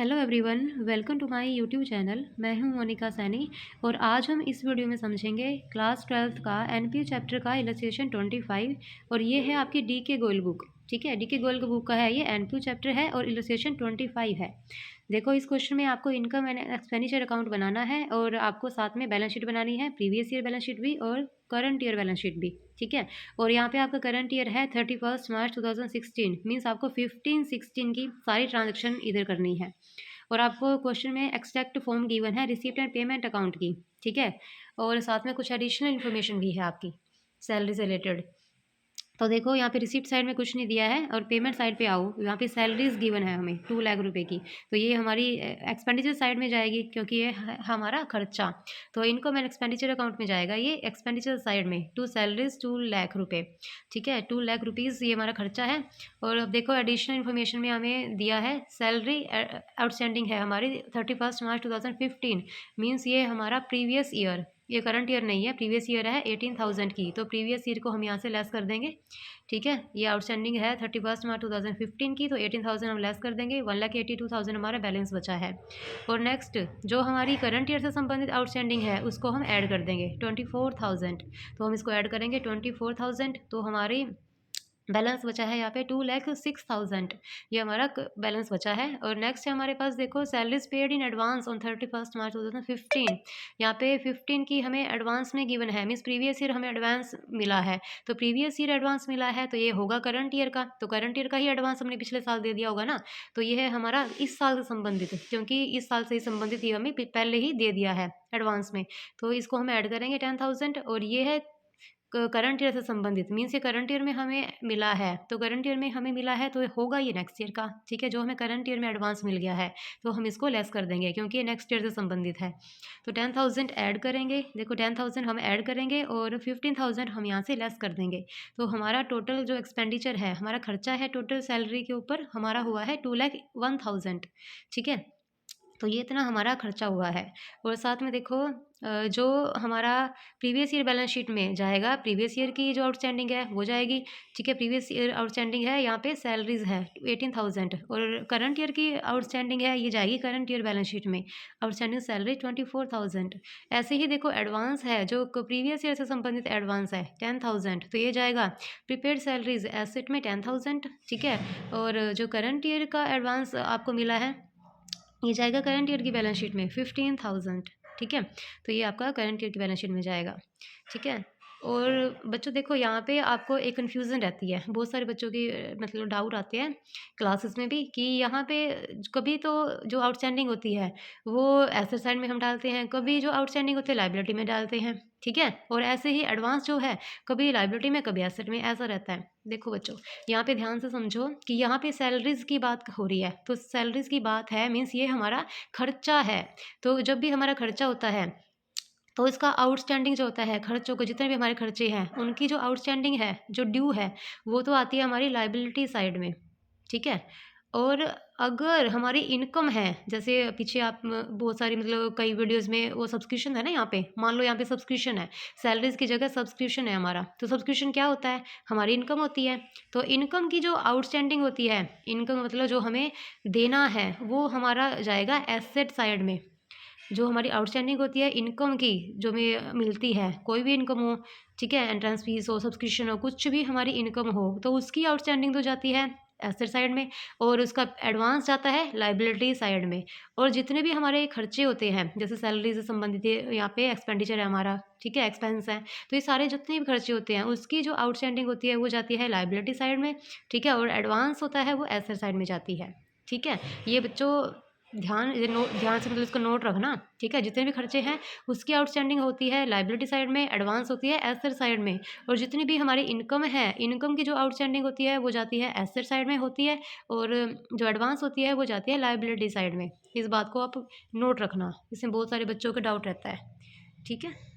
Hello everyone, welcome to my YouTube channel. मैं हूं मोनिका सैनी और आज हम इस वीडियो में समझेंगे क्लास 12th का एनपीयू चैप्टर का इलस्ट्रेशन 25 और ये है आपकी डी के गोयल बुक। ठीक है, डी के गोयल बुक का है, ये एनपीयू चैप्टर है और इलस्ट्रेशन 25 है। देखो, इस क्वेश्चन में आपको इनकम एंड एक्सपेंडिचर अकाउंट बनाना है और आपको साथ में बैलेंस शीट बनानी है, प्रीवियस ईयर बैलेंस शीट भी और करंट ईयर बैलेंस शीट भी। ठीक है, और यहाँ पे आपका करंट ईयर है 31 मार्च 2016, मीन्स आपको 15-16 की सारी ट्रांजेक्शन इधर करनी है। और आपको क्वेश्चन में एक्सट्रैक्ट फॉर्म गिवन है रिसीप्ट एंड पेमेंट अकाउंट की। ठीक है, और साथ में कुछ एडिशनल इन्फॉर्मेशन भी है आपकी सैलरी से रिलेटेड। तो देखो, यहाँ पे रिसिप्ट साइड में कुछ नहीं दिया है और पेमेंट साइड पे आओ, यहाँ पे सैलरीज गिवन है हमें 2 लाख रुपए की। तो ये हमारी एक्सपेंडिचर साइड में जाएगी क्योंकि ये हमारा खर्चा। तो इनकम एंड एक्सपेंडिचर अकाउंट में जाएगा ये एक्सपेंडिचर साइड में, टू सैलरीज 2 लाख रुपए। ठीक है, 2 लाख रुपीज़ ये हमारा खर्चा है। और अब देखो, एडिशनल इन्फॉर्मेशन में हमें दिया है सैलरी आउटस्टैंडिंग है हमारी 31 मार्च 2015, मीन्स ये हमारा प्रीवियस ईयर, ये करंट ईयर नहीं है, प्रीवियस ईयर है 18,000 की। तो प्रीवियस ईयर को हम यहाँ से लेस कर देंगे। ठीक है, ये आउटस्टैंडिंग है 31 मार्च 2015 की, तो 18,000 हम लेस कर देंगे, 1,82,000 हमारा बैलेंस बचा है। और नेक्स्ट जो हमारी करंट ईयर से संबंधित आउटस्टैंडिंग है उसको हम ऐड कर देंगे 24,000। तो हम इसको ऐड करेंगे 24,000, तो हमारी बैलेंस बचा है यहाँ पे 2,06,000, ये हमारा बैलेंस बचा है। और नेक्स्ट है हमारे पास, देखो, salaries paid in advance on 31 मार्च 2015। यहाँ पे 15 की हमें एडवांस में गिवन है, मीन्स प्रीवियस ईयर हमें एडवांस मिला है। तो प्रीवियस ईयर एडवांस मिला है तो ये होगा करंट ईयर का, तो करंट ईयर का ही एडवांस हमने पिछले साल दे दिया होगा ना। तो ये है हमारा इस साल से संबंधित, क्योंकि इस साल से ही संबंधित ये हमें पहले ही दे दिया है एडवांस में। तो इसको हम ऐड करेंगे 10,000। और ये है करंट ईयर से संबंधित, मीन्स ये करंट ईयर में हमें मिला है, तो करंट ईयर में हमें मिला है तो होगा ये नेक्स्ट ईयर का। ठीक है, जो हमें करंट ईयर में एडवांस मिल गया है तो हम इसको लेस कर देंगे क्योंकि ये नेक्स्ट ईयर से संबंधित है। तो 10,000 ऐड करेंगे, देखो 10,000 हम ऐड करेंगे और 15,000 हम यहाँ से लेस कर देंगे। तो हमारा टोटल जो एक्सपेंडिचर है, हमारा खर्चा है टोटल सैलरी के ऊपर, हमारा हुआ है 2,01,000। ठीक है, तो ये इतना हमारा खर्चा हुआ है। और साथ में देखो, जो हमारा प्रीवियस ईयर बैलेंस शीट में जाएगा, प्रीवियस ईयर की जो आउटस्टैंडिंग है वो जाएगी। ठीक है, प्रीवियस ईयर आउटस्टैंडिंग है, यहाँ पे सैलरीज है 18,000 और करंट ईयर की आउटस्टैंडिंग है, ये जाएगी करंट ईयर बैलेंस शीट में, आउटस्टैंडिंग सैलरी 24,000। ऐसे ही देखो, एडवांस है जो प्रीवियस ईयर से संबंधित एडवांस है 10,000, तो ये जाएगा प्रीपेड सैलरीज एसेट में 10,000। ठीक है, और जो करंट ईयर का एडवांस आपको मिला है ये जाएगा करंट ईयर की बैलेंस शीट में 15,000। ठीक है, तो ये आपका करंट ईयर की बैलेंस शीट में जाएगा। ठीक है, और बच्चों देखो, यहाँ पे आपको एक कन्फ्यूज़न रहती है, बहुत सारे बच्चों की मतलब डाउट आते हैं क्लासेस में भी कि यहाँ पे कभी तो जो आउटस्टैंडिंग होती है वो एसेट साइड में हम डालते हैं, कभी जो आउटस्टैंडिंग होती है लाइबिलिटी में डालते हैं। ठीक है, और ऐसे ही एडवांस जो है कभी लाइबिलिटी में कभी एसेट में, ऐसा रहता है। देखो बच्चों, यहाँ पे ध्यान से समझो कि यहाँ पे सैलरीज की बात हो रही है, तो सैलरीज की बात है मीन्स ये हमारा खर्चा है। तो जब भी हमारा खर्चा होता है तो इसका आउटस्टैंडिंग जो होता है, खर्चों को, जितने भी हमारे खर्चे हैं उनकी जो आउटस्टैंडिंग है, जो ड्यू है, वो तो आती है हमारी लाइबिलिटी साइड में। ठीक है, और अगर हमारी इनकम है, जैसे पीछे आप बहुत सारी मतलब कई वीडियोस में वो सब्सक्रिप्शन है ना, यहाँ पे मान लो यहाँ पे सब्सक्रिप्शन है, सैलरीज की जगह सब्सक्रिप्शन है हमारा। तो सब्सक्रिप्शन क्या होता है, हमारी इनकम होती है। तो इनकम की जो आउटस्टैंडिंग होती है, इनकम मतलब जो हमें देना है, वो हमारा जाएगा एसेट साइड में। जो हमारी आउटस्टैंडिंग होती है इनकम की, जो हमें मिलती है, कोई भी इनकम हो, ठीक है, एंट्रेंस फीस हो, सब्सक्रिप्शन हो, कुछ भी हमारी इनकम हो, तो उसकी आउटस्टैंडिंग तो जाती है एसेट साइड में और उसका एडवांस जाता है लाइबिलिटी साइड में। और जितने भी हमारे खर्चे होते हैं, जैसे सैलरी से संबंधित यहाँ पे एक्सपेंडिचर है हमारा, ठीक है, एक्सपेंस है, तो ये सारे जितने भी खर्चे होते हैं उसकी जो आउटस्टैंडिंग होती है वो जाती है लाइबिलिटी साइड में। ठीक है, और एडवांस होता है वो एसेट साइड में जाती है। ठीक है, ये बच्चों ध्यान से मतलब इसको नोट रखना। ठीक है, जितने भी खर्चे हैं उसकी आउटस्टैंडिंग होती है लाइबिलिटी साइड में, एडवांस होती है एसेट साइड में। और जितनी भी हमारी इनकम है, इनकम की जो आउटस्टैंडिंग होती है वो जाती है एसेट साइड में होती है, और जो एडवांस होती है वो जाती है लाइबिलिटी साइड में। इस बात को आप नोट रखना, इसमें बहुत सारे बच्चों का डाउट रहता है। ठीक है।